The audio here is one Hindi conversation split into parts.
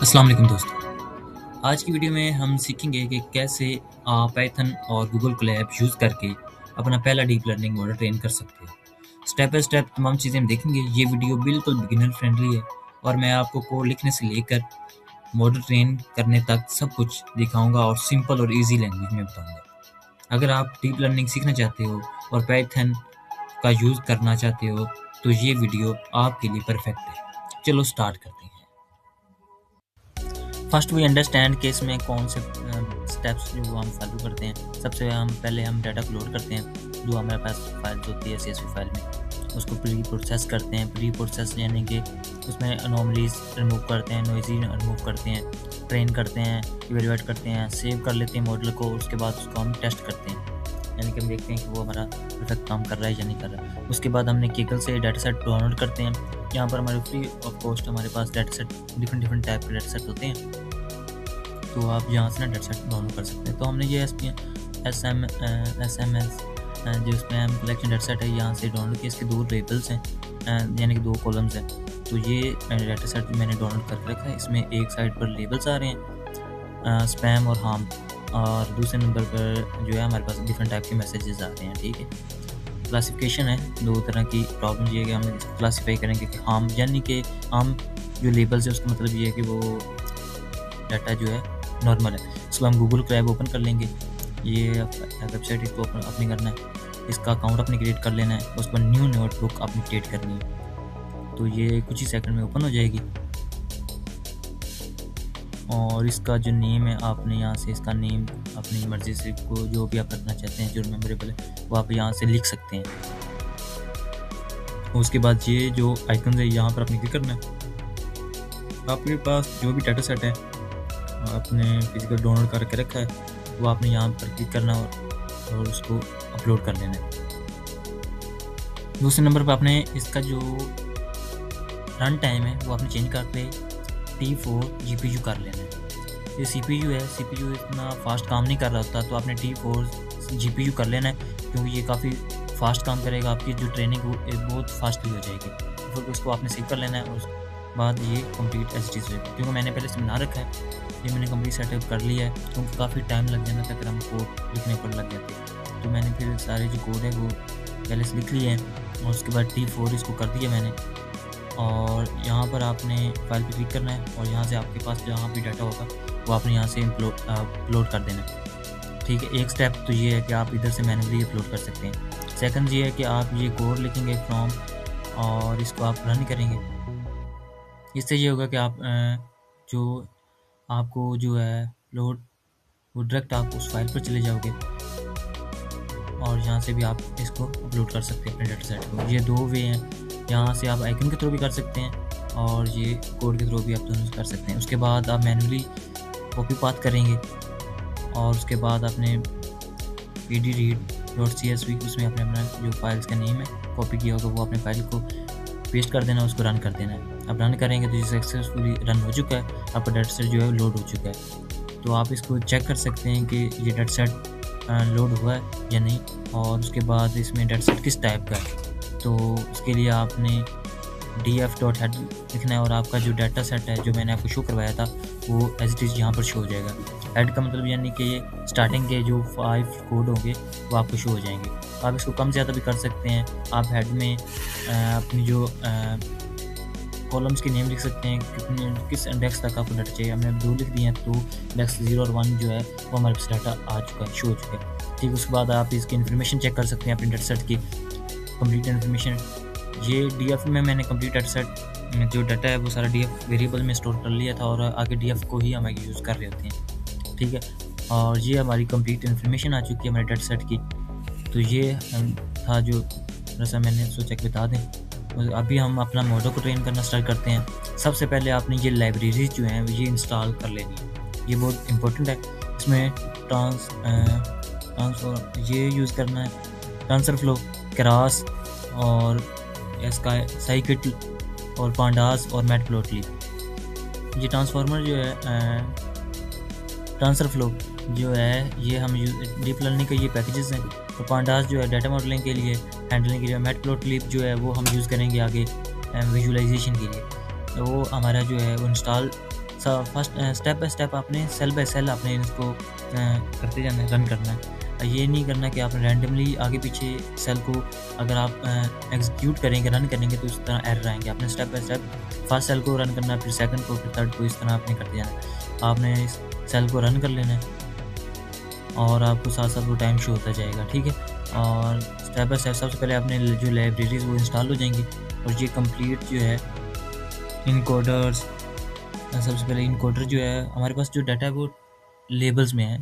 अस्सलाम वालेकुम दोस्तों। आज की वीडियो में हम सीखेंगे कि कैसे आप पाइथन और गूगल कोलैब यूज़ करके अपना पहला डीप लर्निंग मॉडल ट्रेन कर सकते हो। स्टेप बाय स्टेप तमाम चीज़ें हम देखेंगे। ये वीडियो बिल्कुल बिगिनर फ्रेंडली है और मैं आपको कोड लिखने से लेकर मॉडल ट्रेन करने तक सब कुछ दिखाऊंगा और सिंपल और ईजी लैंग्वेज में बताऊंगा। अगर आप डीप लर्निंग सीखना चाहते हो और पाइथन का यूज़ करना चाहते हो तो ये वीडियो आपके लिए परफेक्ट है। चलो स्टार्ट करते हैं। फर्स्ट वी अंडरस्टैंड कि इसमें कौन से स्टेप्स जो हम फॉलो करते हैं। सबसे हम पहले हम डाटा अपलोड करते हैं जो हमारे पास फाइल्स होती है CSV फाइल में, उसको प्री प्रोसेस करते हैं। प्री प्रोसेस यानी कि उसमें अनोमलीज रिमूव करते हैं, नॉइजी रिमूव करते हैं, ट्रेन करते हैं, इवेलुएट करते हैं, सेव कर लेते हैं मॉडल को। उसके बाद उसको हम टेस्ट करते हैं, यानी कि हम देखते हैं कि वो हमारा परफेक्ट काम कर रहा है या नहीं कर रहा है। उसके बाद हमने केगल से डाटा सेट डाउनलोड करते हैं। यहाँ पर हमारे फ्री ऑफ कॉस्ट हमारे पास डाटा सेट डिफरेंट टाइप के डाटा सेट होते हैं, तो आप यहाँ से ना डाटा सेट डाउनलोड कर सकते हैं। तो हमने ये एस एम एस जो इसमें हम कलेक्शन डाटा सेट है यहाँ से डाउनलोड किया। इसके दो लेबल्स हैं, यानी कि दो कॉलम्स हैं। तो ये डाटा सेट मैंने डाउनलोड करके रखा है। इसमें एक साइड पर लेबल्स आ रहे हैं स्पैम और हार्म, और दूसरे नंबर पर जो है हमारे पास डिफरेंट टाइप के मैसेजेस आ रहे हैं। ठीक है, क्लासिफिकेशन है दो तरह की। प्रॉब्लम ये है कि हम क्लासीफाई करेंगे कि हार्म यानी कि हार्म जो लेबल्स है उसका मतलब ये है कि वो डाटा जो है नॉर्मल है। इसको हम गूगल कोलैब ओपन कर लेंगे। ये वेबसाइट इसको अपनी करना है, इसका अकाउंट अपने क्रिएट कर लेना है, उसको न्यू नोटबुक अपनी क्रिएट करनी है। तो ये कुछ ही सेकंड में ओपन हो जाएगी। और इसका जो नेम है आपने यहाँ से इसका नेम अपनी मर्ज़ी से को जो भी आप रखना चाहते हैं जो मेमोरेबल है वो आप यहाँ से लिख सकते हैं। उसके बाद ये जो आइकन है यहाँ पर अपने क्लिक करना है। आपके पास जो भी डाटा सेट है आपने फिजिकल डाउनलोड करके रखा है वो आपने यहाँ पर क्लिक करना और उसको अपलोड कर लेना है। दूसरे नंबर पर आपने इसका जो रन टाइम है वो आपने चेंज करके T4 GPU कर लेना है। ये CPU है, CPU इतना फास्ट काम नहीं कर रहा होता, तो आपने T4 GPU कर लेना है क्योंकि ये काफ़ी फास्ट काम करेगा। आपकी जो ट्रेनिंग बहुत फास्टली हो जाएगी। फिर उसको आपने सेव कर लेना है और उसके बाद ये कंप्लीट एज इट इज़ होगा। क्योंकि मैंने पहले से बना रखा है, ये मैंने कंप्लीट सेटअप कर लिया है क्योंकि काफ़ी टाइम लग जाना था, फिर हम कोड लिखने पर लग जाते। तो मैंने फिर सारे जो कोड है वो पहले से लिख लिए हैं और उसके बाद T4 इसको कर दिया मैंने। और यहाँ पर आपने फाइल पे क्लिक करना है और यहाँ से आपके पास जहाँ भी डाटा होगा वो आपने यहाँ से अपलोड कर देना है। ठीक है, एक स्टेप तो ये है कि आप इधर से मैन्युअली अपलोड कर सकते हैं। सेकंड ये है कि आप ये कोड लिखेंगे फ्रॉम और इसको आप रन करेंगे। इससे ये होगा कि आप जो आपको जो है लोड वो डायरेक्ट आप उस फाइल पर चले जाओगे और यहाँ से भी आप इसको अपलोड कर सकते हैं अपने डाटा सेट को। ये दो वे हैं, यहाँ से आप आइकन के थ्रू भी कर सकते हैं और ये कोड के थ्रू भी आप दोनों कर सकते हैं। उसके बाद आप मैन्युअली कॉपी पाथ करेंगे और उसके बाद आपने pdread.csv उसमें अपने अपना जो फाइल्स का नेम है कॉपी किया होगा वो अपने फाइल को पेस्ट कर देना, उसको रन कर देना है। अब रन करेंगे तो ये सक्सेसफुली रन हो चुका है, आपका डाटा सेट जो है लोड हो चुका है। तो आप इसको चेक कर सकते हैं कि ये डाटा सेट लोड हुआ है या नहीं, और उसके बाद इसमें डाटा सेट किस टाइप का है। तो उसके लिए आपने df.head लिखना है और आपका जो डाटा सेट है जो मैंने आपको शो करवाया था वो एज इट इज़ यहाँ पर शो हो जाएगा। हेड का मतलब यानी कि ये स्टार्टिंग के जो 5 कोड होंगे वो आपको शो हो जाएंगे। आप इसको कम ज़्यादा भी कर सकते हैं। आप हेड में अपनी जो कॉलम्स के नेम लिख सकते हैं, किस इंडेक्स तक आपको डाटा चाहिए। हमने 2 लिख दिए हैं, तो इंडेक्स 0 और 1 जो है वो हमारे पास डाटा आ चुका है, शो हो चुका है। ठीक, उसके बाद आप इसकी इन्फॉर्मेशन चेक कर सकते हैं अपने डाटा सेट की कंप्लीट इन्फॉर्मेशन। ये DF में मैंने कंप्लीट डाटा सेट जो डाटा है वो सारा DF वेरिएबल में स्टोर कर लिया था और आगे DF को ही हम आगे यूज़ कर रहे होते हैं। ठीक है, और ये हमारी कंप्लीट इन्फॉर्मेशन आ चुकी है हमारे डाटा सेट की। तो ये था जो जैसा मैंने सोचा कि बता दें। अभी हम अपना मॉडल को ट्रेन करना स्टार्ट करते हैं। सबसे पहले आपने ये लाइब्रेरीज जो हैं ये इंस्टॉल कर लेनी है, ये बहुत इंपॉर्टेंट है। इसमें ट्रांसफॉर्म ये यूज़ करना है, टेंसरफ्लो, केरास और साइकिट और पांडास और मैटप्लॉटली। ये ट्रांसफार्मर जो है टेंसरफ्लो जो है ये हम डीप लर्निंग के ये पैकेजेस हैं। और पांडास जो है डाटा मॉडलिंग के लिए, हैंडलिंग के लिए। मैटप्लॉटली जो है वो हम यूज़ करेंगे आगे विजुअलाइजेशन के लिए। तो वो हमारा जो है वो install first step by step आपने सेल बाय सेल आपने इसको करते जाना है, रन करना है। ये नहीं करना कि आप रैंडमली आगे पीछे सेल को अगर आप एग्जीक्यूट करेंगे, रन करेंगे तो इस तरह एरर आएंगे। आपने step by step first cell को रन करना है, फिर सेकंड को, फिर थर्ड को, इस तरह आपने करते जाना है। आपने इस सेल को रन कर लेना है और आपको साथ साथ वो टाइम शो होता जाएगा, ठीक है। और स्टेप बाय स्टेप सबसे पहले आपने जो लाइब्रेरीज वो इंस्टॉल हो जाएंगी और ये कंप्लीट जो है इनकोडर्स, सबसे पहले इनकोडर जो है हमारे पास जो डाटा है वो लेबल्स में है,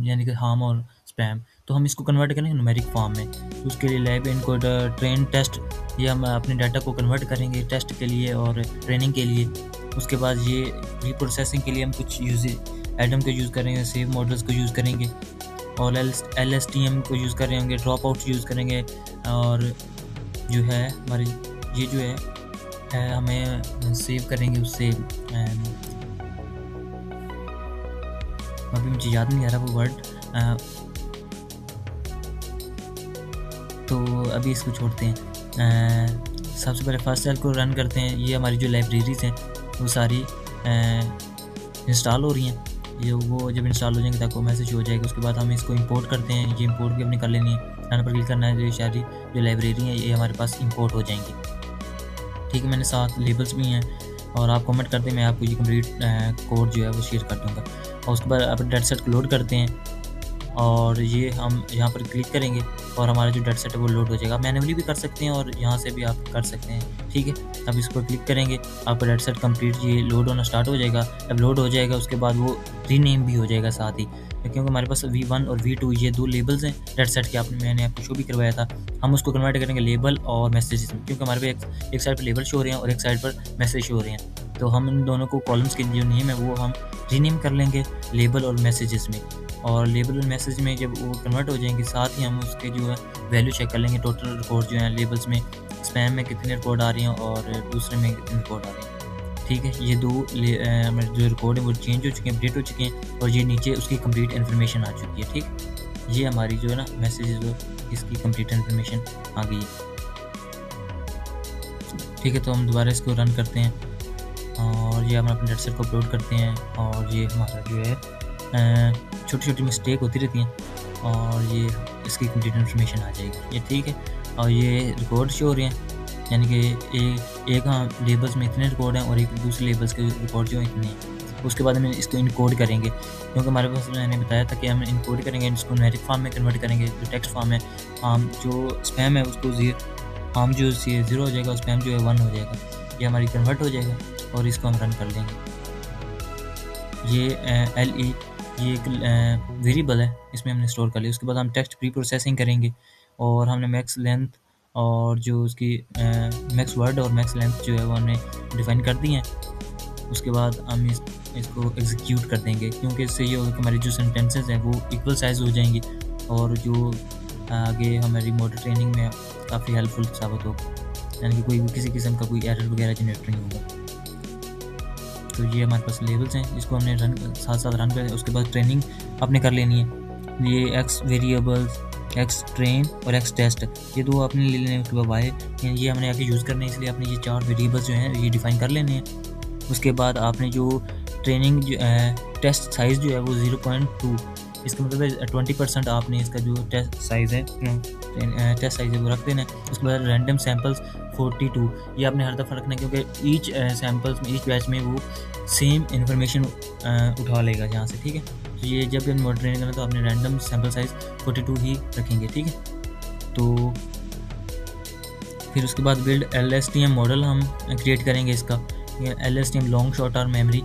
यानी कि हार्म और स्पैम, तो हम इसको कन्वर्ट करेंगे न्यूमेरिक फॉर्म में। तो उसके लिए लैब इनकोडर, ट्रेन, टेस्ट, ये हम अपने डाटा को कन्वर्ट करेंगे टेस्ट के लिए और ट्रेनिंग के लिए। उसके बाद ये रीप्रोसेसिंग के लिए हम कुछ एडम को यूज़ करेंगे, सेव मॉडल्स को यूज़ करेंगे और LSTM को यूज़ कर रहे होंगे, ड्रॉप आउट यूज़ करेंगे। और जो है हमारी ये जो है हमें सेव करेंगे उससे, अभी मुझे याद नहीं आ रहा वो वर्ड, तो अभी इसको छोड़ते हैं। सबसे पहले फर्स्ट सेल को रन करते हैं। ये हमारी जो लाइब्रेरीज हैं वो सारी इंस्टॉल हो रही हैं। ये वो जब इंस्टॉल हो जाएंगे तक वो मैसेज हो जाएगा। उसके बाद हम इसको इंपोर्ट करते हैं। ये इंपोर्ट भी अपनी कर लेनी है, रन पर क्लिक करना है। ये सारी जो लाइब्रेरी है ये हमारे पास इंपोर्ट हो जाएंगी, ठीक है। मैंने साथ लेबल्स भी हैं और आप कमेंट करते हैं, मैं आपको ये कंप्लीट कोड जो है वो शेयर कर दूँगा। और उसके बाद अपने डाटा सेट को लोड करते हैं और ये हम यहाँ पर क्लिक करेंगे और हमारा जो डाटा सेट है वो लोड हो जाएगा। आप मैन्युअली भी कर सकते हैं और यहाँ से भी आप कर सकते हैं, ठीक है। अब इस पर क्लिक करेंगे, आपका डाटा सेट कंप्लीट ये लोड होना स्टार्ट हो जाएगा। अब लोड हो जाएगा उसके बाद वो रीनेम भी हो जाएगा साथ ही, क्योंकि हमारे पास V1 और V2 ये दो लेबल्स हैं डाटा सेट के, मैंने आपको शो भी करवाया था। हम उसको कन्वर्ट करेंगे लेबल और मैसेजेस में, क्योंकि हमारे पे एक साइड पर लेबल शो हो रहे हैं और एक साइड पर मैसेज शो हो रहे हैं। तो हम इन दोनों को कॉलम्स के जो नेम है वो हम रीनेम कर लेंगे लेबल और मैसेजेस में। और लेबल और मैसेज में जब वो कन्वर्ट हो जाएंगे साथ ही हम उसके जो है वैल्यू चेक कर लेंगे। टोटल रिकॉर्ड जो है लेबल्स में, स्पैम में कितने रिकॉर्ड आ रही हैं और दूसरे में कितने रिकॉर्ड आ रहे हैं, ठीक है। ये दो जो रिकॉर्ड है वो चेंज हो चुके हैं, अपडेट हो चुके हैं और ये नीचे उसकी कंप्लीट इन्फॉर्मेशन आ चुकी है, ठीक। ये हमारी जो है ना मैसेजेस इसकी कंप्लीट इन्फॉर्मेशन आ गई है, ठीक है। तो हम दोबारा इसको रन करते हैं और ये हम अपने डाटा सेट को अपलोड करते हैं और ये हमारा जो है छोटी छोटी मिस्टेक होती रहती हैं और ये इसकी कंप्लीट इन्फॉर्मेशन आ जाएगी, ये ठीक है। और ये रिकॉर्ड शो हो रहे हैं, यानी कि एक हाँ लेबल्स में इतने रिकॉर्ड हैं और एक दूसरे लेबल्स के रिकॉर्ड जो इतने हैं। उसके बाद हम इसको इनकोड करेंगे, क्योंकि हमारे पास मैंने बताया था कि हम इनकोड करेंगे, इसको न्यूमेरिक फॉर्म में कन्वर्ट करेंगे। जो टेक्स्ट फॉर्म है, हम जो स्पैम है उसको हम जो 0 हो जाएगा, स्पैम जो है 1 हो जाएगा। ये हमारी कन्वर्ट हो जाएगा और इसको हम रन कर लेंगे। ये LE ये एक वेरिएबल है, इसमें हमने स्टोर कर लिया। उसके बाद हम टेक्स्ट प्री प्रोसेसिंग करेंगे और हमने मैक्स लेंथ और जो उसकी मैक्स वर्ड और मैक्स लेंथ जो है वो हमने डिफाइन कर दी हैं। उसके बाद हम इसको एग्जीक्यूट कर देंगे, क्योंकि इससे ये होगा कि हमारी जो सेंटेंसेस हैं वो इक्वल साइज हो जाएंगी और जो आगे हमारी मॉडल ट्रेनिंग में काफ़ी हेल्पफुल साबित होगा, यानी कि कोई किसी किस्म का कोई एरर वगैरह जनरेट नहीं होगा। तो ये हमारे पास लेबल्स हैं, इसको हमने साथ साथ रन कर। उसके बाद ट्रेनिंग आपने कर लेनी है। ये X वेरिएबल्स, X ट्रेन और X टेस्ट, ये दो आपने ले लेने के बाद ये हमने आगे यूज़ करने हैं, इसलिए आपने ये 4 वेरिएबल्स जो हैं ये डिफ़ाइन कर लेने हैं। उसके बाद आपने जो ट्रेनिंग टेस्ट साइज़ जो है वो 0.2, इसका मतलब है 20% आपने इसका जो टेस्ट साइज़ है वो रख देना है। उसके बाद रैंडम सैम्पल्स 42, ये आपने हर दफ़ा रखना है, क्योंकि ईच सैम्पल्स में, ईच बैच में वो सेम इन्फॉर्मेशन उठा लेगा यहाँ से, ठीक है। तो ये जब हम मॉडल ट्रेनिंग करना तो आपने रैंडम सैम्पल साइज़ 42 ही रखेंगे, ठीक है। तो फिर उसके बाद बिल्ड LSTM मॉडल हम क्रिएट करेंगे इसका। ये LSTM long short arm memory,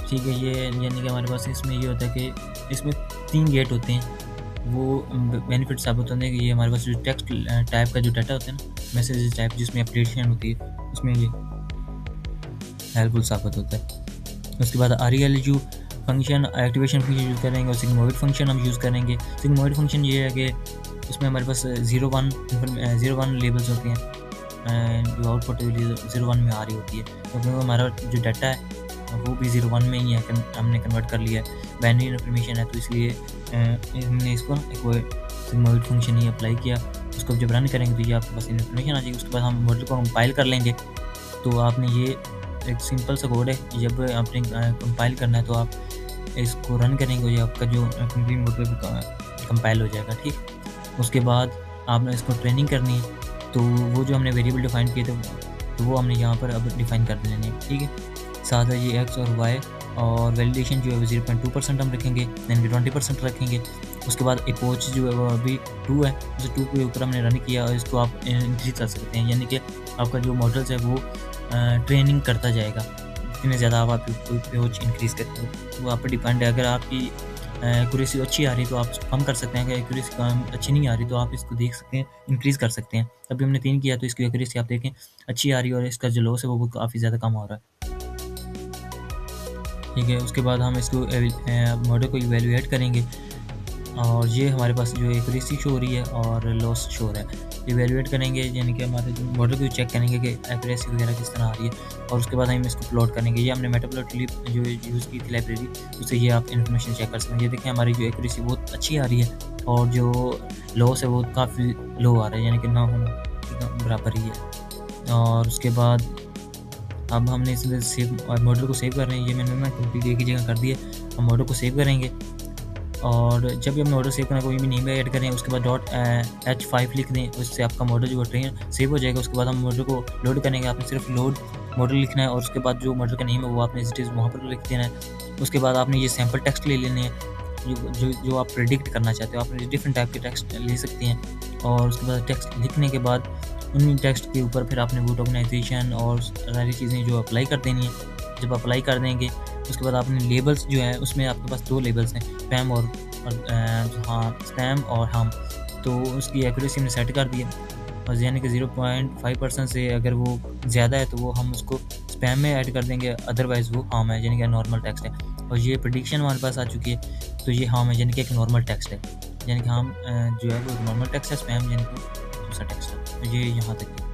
ठीक है। ये यानी कि हमारे पास इसमें ये होता है कि इसमें 3 गेट होते हैं, वो बेनिफिट साबित होते हैं कि ये हमारे पास जो टेक्स्ट टाइप का जो डाटा होता है ना, मैसेज टाइप जिसमें अपडेशन होती है, उसमें ये हेल्पफुल साबित होता है। उसके बाद ReLU function, activation function use करेंगे और सिग्मोइड फंक्शन हम यूज़ करेंगे। सिग्मोइड फंक्शन ये है कि उसमें हमारे पास 0-1 लेबल्स होते हैं, जो आउटपुट 0-1 में आ रही होती है, क्योंकि हमारा जो डाटा है वो भी 0-1 में ही है, हमने कन्वर्ट कर लिया है, बाइनरी इन्फॉर्मेशन है, तो इसलिए हमने इसको एक सिग्मोइड फंक्शन ही अप्लाई किया। उसको जब रन करेंगे तो ये आपके पास इन्फॉर्मेशन आ जाएगी। उसके बाद हम मॉडल को कंपाइल कर लेंगे। तो आपने ये एक सिंपल सा कोड है। जब आपने कंपाइल करना है तो आप इसको रन करेंगे, ये आपका जो कंपनी मोड पे कंपाइल हो जाएगा, ठीक। उसके बाद आपने इसको ट्रेनिंग करनी है, तो वो जो हमने वेरिएबल डिफाइन किए थे तो वो हमने यहाँ पर अब डिफाइन कर लेने हैं, ठीक है। साथ है ये एक्स और वाई, और वैलिडेशन जो है वो 0.2% हम रखेंगे, यानी कि 20% रखेंगे। उसके बाद अप्रोच जो है वो अभी 2 है, उसे 2 के ऊपर हमने रन किया, और इसको आप इंक्रीज कर सकते हैं, यानी कि आपका जो मॉडल्स है वो ट्रेनिंग करता जाएगा। जितने ज़्यादा आप अप्रोच इंक्रीज़ करते हो वो आप पर डिपेंड है। अगर आपकी एक्यूरेसी अच्छी आ रही है तो आप इसको कम कर सकते हैं, अगर एक्यूरेसी कम अच्छी नहीं आ रही तो आप इसको देख सकते हैं, इंक्रीज़ कर सकते हैं। अभी हमने 3 किया तो इसकी एक्यूरेसी आप देखें अच्छी आ रही है, और इसका जो लॉस है वो काफ़ी ज़्यादा कम हो रहा है, ठीक है। उसके बाद हम इसको मॉडल को इवेलुएट करेंगे, और ये हमारे पास जो एक्यूरेसी शो हो रही है और लॉस शो हो रहा है। इवेलुएट करेंगे यानी कि हमारे जो मॉडल को चेक करेंगे कि एक्यूरेसी वगैरह किस तरह आ रही है, और उसके बाद हम इसको प्लॉट करेंगे। ये हमने मेटाप्लॉटलिब जो यूज़ की थी लाइब्रेरी, उससे ये आप इन्फॉर्मेशन चेक कर सकते हैं। ये देखें हमारी जो एक्यूरेसी बहुत अच्छी आ रही है, और जो लॉस है वो काफ़ी लो आ रहा है, यानी कि ना होना बराबर ही है। और उसके बाद अब हमने इसमें सेव मॉडल को सेव कर रहे हैं। ये मैंने ना कंप्लीट एक ही जगह कर दिया। हम मॉडल को सेव करेंगे, और जब भी हम मॉडल सेव करें कोई भी नेम ऐड करें, उसके बाद .h5 लिख दें, उससे आपका मॉडल जो ट्रेन सेव हो जाएगा। उसके बाद हम मॉडल को लोड करेंगे, आपने सिर्फ लोड मॉडल लिखना है, और उसके बाद जो मॉडल का नेम है वो आपने एज इट इज़ वहाँ पर लिख देना है। उसके बाद आपने ये सैम्पल टेक्स्ट ले लेने हैं, जो आप प्रेडिक्ट करना चाहते हो। आप डिफरेंट टाइप के टेक्स्ट ले सकते हैं, और उसके बाद टेक्स्ट लिखने के बाद उन टेक्स्ट के ऊपर फिर आपने वो टोकनाइजेशन और सारी चीज़ें जो अप्लाई कर देनी है। जब अप्लाई कर देंगे उसके बाद आपने लेबल्स जो है उसमें आपके पास 2 लेबल्स हैं, स्पैम और हाँ, स्पैम और हार्म। तो उसकी एक्यूरेसी हमने सेट कर दी है, और यानी कि 0.5% से अगर वो ज़्यादा है तो वो हम उसको स्पैम में ऐड कर देंगे, अदरवाइज़ वो हार्म है, यानी कि नॉर्मल टेक्स्ट है। और ये प्रेडिक्शन हमारे पास आ चुकी है, तो ये हार्म है, यानी कि एक नॉर्मल टेक्स्ट है, यानी कि हम जो है वो नॉर्मल टेक्स्ट है, स्पैम यानी कि दूसरा टेक्स्ट है। तो ये यहाँ तक है।